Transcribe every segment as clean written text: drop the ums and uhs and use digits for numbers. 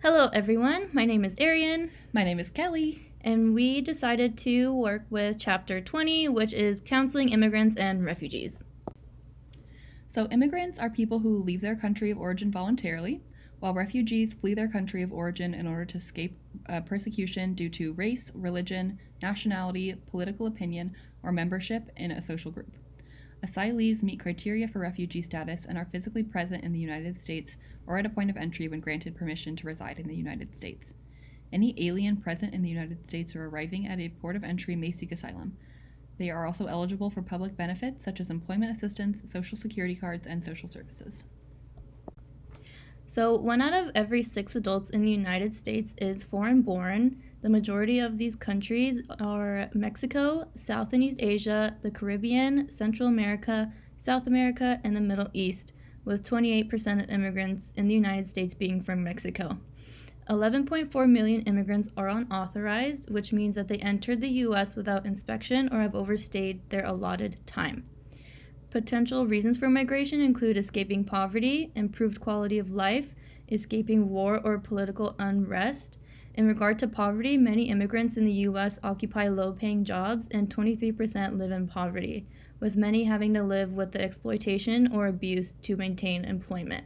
Hello, everyone. My name is Arian, My name is Kelly. and we decided to work with Chapter 20, which is Counseling Immigrants and Refugees. So, immigrants are people who leave their country of origin voluntarily, while refugees flee their country of origin in order to escape persecution due to race, religion, nationality, political opinion, or membership in a social group. Asylees meet criteria for refugee status and are physically present in the United States or at a point of entry when granted permission to reside in the United States. Any alien present in the United States or arriving at a port of entry may seek asylum. They are also eligible for public benefits such as employment assistance, social security cards, and social services. So, 1 out of every 6 adults in the United States is foreign born. The majority of these countries are Mexico, South and East Asia, the Caribbean, Central America, South America, and the Middle East, with 28% of immigrants in the United States being from Mexico. 11.4 million immigrants are unauthorized, which means that they entered the U.S. without inspection or have overstayed their allotted time. Potential reasons for migration include escaping poverty, improved quality of life, escaping war or political unrest. In regard to poverty, many immigrants in the U.S. occupy low-paying jobs and 23% live in poverty, with many having to live with the exploitation or abuse to maintain employment.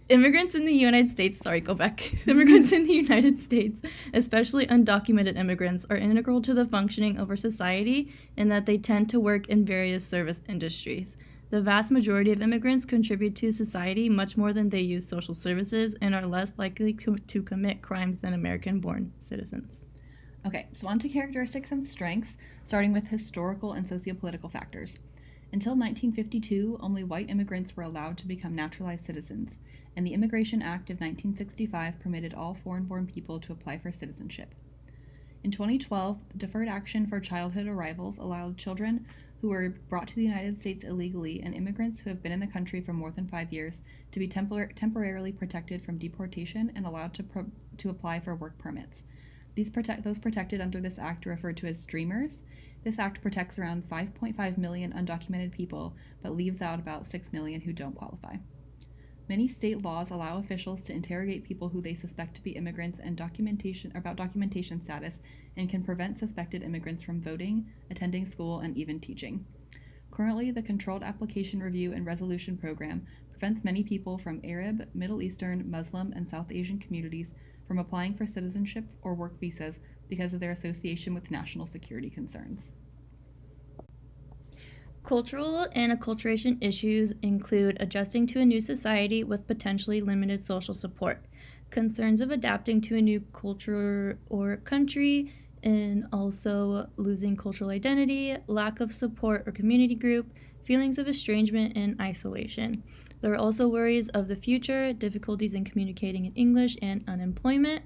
Immigrants in the United States, immigrants in the United States, especially undocumented immigrants, are integral to the functioning of our society in that they tend to work in various service industries. The vast majority of immigrants contribute to society much more than they use social services and are less likely to commit crimes than American-born citizens. Okay, so on to characteristics and strengths, starting with historical and sociopolitical factors. Until 1952, only white immigrants were allowed to become naturalized citizens, and the Immigration Act of 1965 permitted all foreign-born people to apply for citizenship. In 2012, deferred action for childhood arrivals allowed children who were brought to the United States illegally and immigrants who have been in the country for more than 5 years to be temporarily protected from deportation and allowed to apply for work permits. Those protected under this act are referred to as Dreamers. This act protects around 5.5 million undocumented people, but leaves out about 6 million who don't qualify. Many state laws allow officials to interrogate people who they suspect to be immigrants and documentation status, and can prevent suspected immigrants from voting, attending school, and even teaching. Currently, the Controlled Application Review and Resolution Program prevents many people from Arab, Middle Eastern, Muslim, and South Asian communities from applying for citizenship or work visas because of their association with national security concerns. Cultural and acculturation issues include adjusting to a new society with potentially limited social support, concerns of adapting to a new culture or country, and also losing cultural identity, lack of support or community group, feelings of estrangement and isolation. There are also worries of the future, difficulties in communicating in English, and unemployment.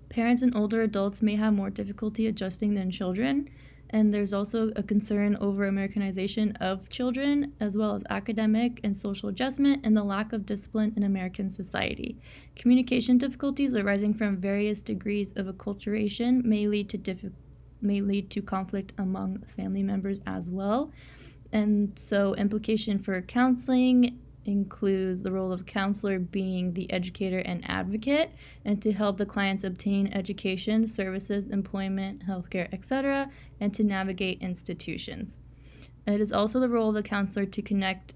Parents and older adults may have more difficulty adjusting than children, and there's also a concern over Americanization of children, as well as academic and social adjustment and the lack of discipline in American society. Communication difficulties arising from various degrees of acculturation may lead to conflict among family members as well. And so implication for counseling includes the role of counselor being the educator and advocate, and to help the clients obtain education, services, employment, healthcare, etc., and to navigate institutions. It is also the role of the counselor to connect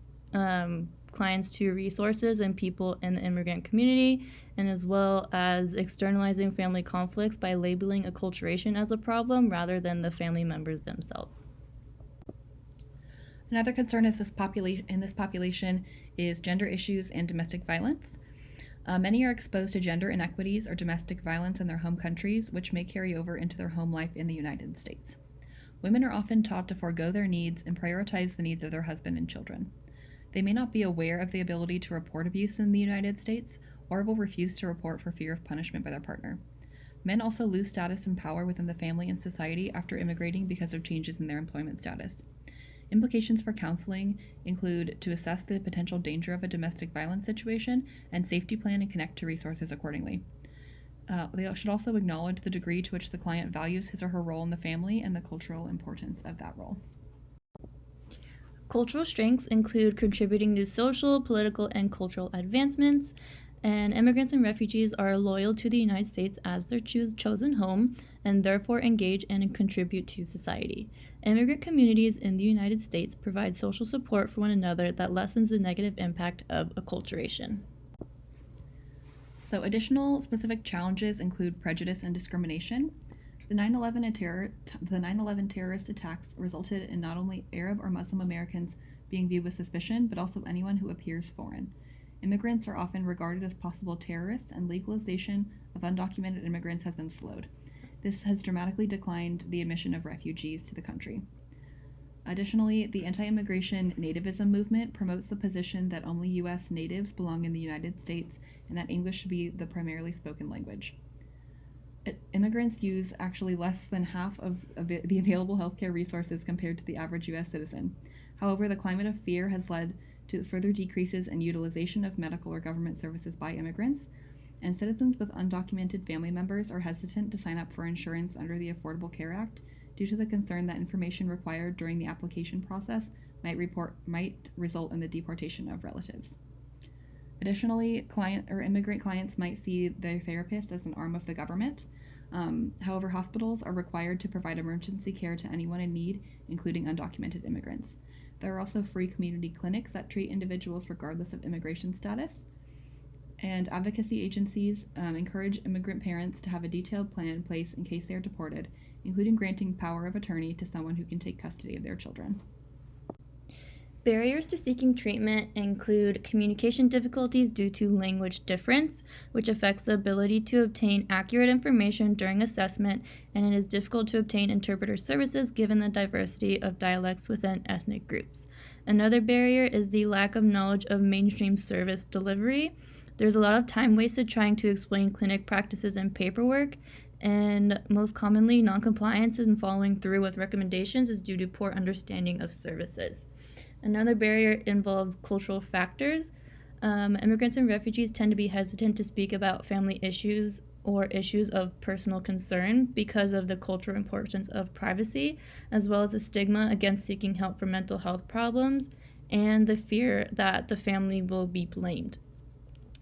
clients to resources and people in the immigrant community, and as well as externalizing family conflicts by labeling acculturation as a problem rather than the family members themselves. Another concern in this population is gender issues and domestic violence. Many are exposed to gender inequities or domestic violence in their home countries, which may carry over into their home life in the United States. Women are often taught to forego their needs and prioritize the needs of their husband and children. They may not be aware of the ability to report abuse in the United States, or will refuse to report for fear of punishment by their partner. Men also lose status and power within the family and society after immigrating because of changes in their employment status. Implications for counseling include to assess the potential danger of a domestic violence situation and safety plan and connect to resources accordingly. They should also acknowledge the degree to which the client values his or her role in the family and the cultural importance of that role. Cultural strengths include contributing to social, political, and cultural advancements, and immigrants and refugees are loyal to the United States as their chosen home and therefore engage and contribute to society. Immigrant communities in the United States provide social support for one another that lessens the negative impact of acculturation. So, additional specific challenges include prejudice and discrimination. The 9/11 terrorist attacks resulted in not only Arab or Muslim Americans being viewed with suspicion, but also anyone who appears foreign. Immigrants are often regarded as possible terrorists, and legalization of undocumented immigrants has been slowed. This has dramatically declined the admission of refugees to the country. Additionally, the anti-immigration nativism movement promotes the position that only U.S. natives belong in the United States and that English should be the primarily spoken language. Immigrants use actually less than half of the available healthcare resources compared to the average U.S. citizen. However, the climate of fear has led to further decreases in utilization of medical or government services by immigrants, and citizens with undocumented family members are hesitant to sign up for insurance under the Affordable Care Act due to the concern that information required during the application process might result in the deportation of relatives. Additionally, immigrant clients might see their therapist as an arm of the government. However, hospitals are required to provide emergency care to anyone in need, including undocumented immigrants. There are also free community clinics that treat individuals regardless of immigration status. And advocacy agencies encourage immigrant parents to have a detailed plan in place in case they are deported, including granting power of attorney to someone who can take custody of their children. Barriers to seeking treatment include communication difficulties due to language difference, which affects the ability to obtain accurate information during assessment, and it is difficult to obtain interpreter services given the diversity of dialects within ethnic groups. Another barrier is the lack of knowledge of mainstream service delivery. There's a lot of time wasted trying to explain clinic practices and paperwork, and most commonly, noncompliance in following through with recommendations is due to poor understanding of services. Another barrier involves cultural factors. Immigrants and refugees tend to be hesitant to speak about family issues or issues of personal concern because of the cultural importance of privacy, as well as the stigma against seeking help for mental health problems and the fear that the family will be blamed.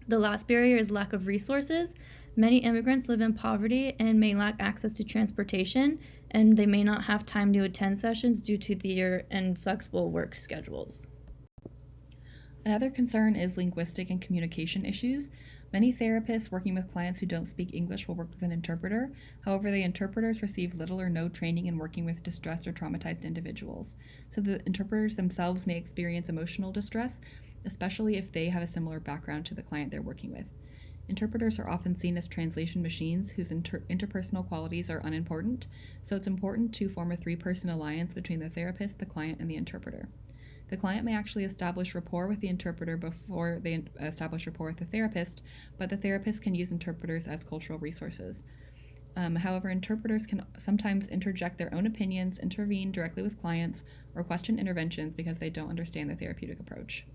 The last barrier is lack of resources. Many immigrants live in poverty and may lack access to transportation, and they may not have time to attend sessions due to their inflexible work schedules. Another concern is linguistic and communication issues. Many therapists working with clients who don't speak English will work with an interpreter. However, the interpreters receive little or no training in working with distressed or traumatized individuals. So the interpreters themselves may experience emotional distress, especially if they have a similar background to the client they're working with. Interpreters are often seen as translation machines whose interpersonal qualities are unimportant, so it's important to form a three-person alliance between the therapist, the client, and the interpreter. The client may actually establish rapport with the interpreter before they establish rapport with the therapist, but the therapist can use interpreters as cultural resources. However, interpreters can sometimes interject their own opinions, intervene directly with clients, or question interventions because they don't understand the therapeutic approach.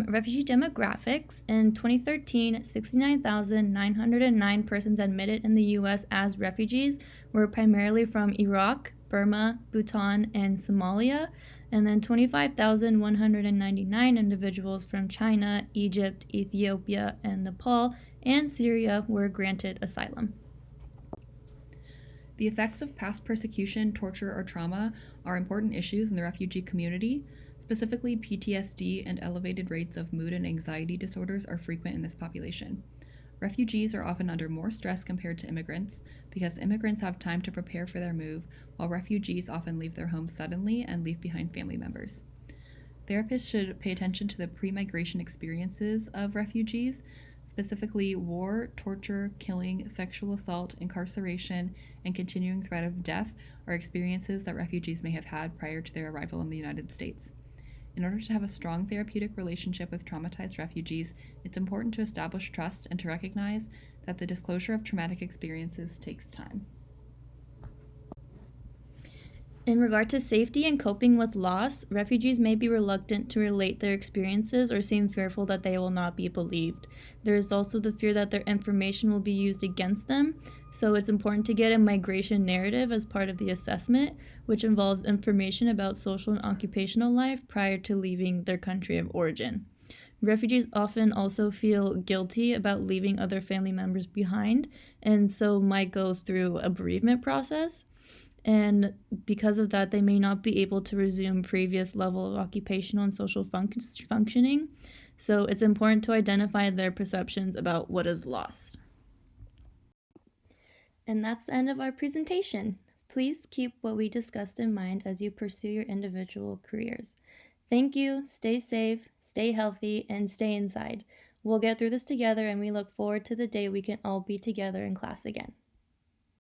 Refugee demographics. In 2013, 69,909 persons admitted in the U.S. as refugees were primarily from Iraq, Burma, Bhutan, and Somalia, and then 25,199 individuals from China, Egypt, Ethiopia, and Nepal, and Syria were granted asylum. The effects of past persecution, torture, or trauma are important issues in the refugee community. Specifically, PTSD and elevated rates of mood and anxiety disorders are frequent in this population. Refugees are often under more stress compared to immigrants because immigrants have time to prepare for their move, while refugees often leave their homes suddenly and leave behind family members. Therapists should pay attention to the pre-migration experiences of refugees, specifically war, torture, killing, sexual assault, incarceration, and continuing threat of death are experiences that refugees may have had prior to their arrival in the United States. In order to have a strong therapeutic relationship with traumatized refugees, it's important to establish trust and to recognize that the disclosure of traumatic experiences takes time. In regard to safety and coping with loss, refugees may be reluctant to relate their experiences or seem fearful that they will not be believed. There is also the fear that their information will be used against them, so it's important to get a migration narrative as part of the assessment, which involves information about social and occupational life prior to leaving their country of origin. Refugees often also feel guilty about leaving other family members behind, and so might go through a bereavement process. And because of that, they may not be able to resume previous level of occupational and social functioning. So it's important to identify their perceptions about what is lost. And that's the end of our presentation. Please keep what we discussed in mind as you pursue your individual careers. Thank you, stay safe, stay healthy, and stay inside. We'll get through this together, and we look forward to the day we can all be together in class again.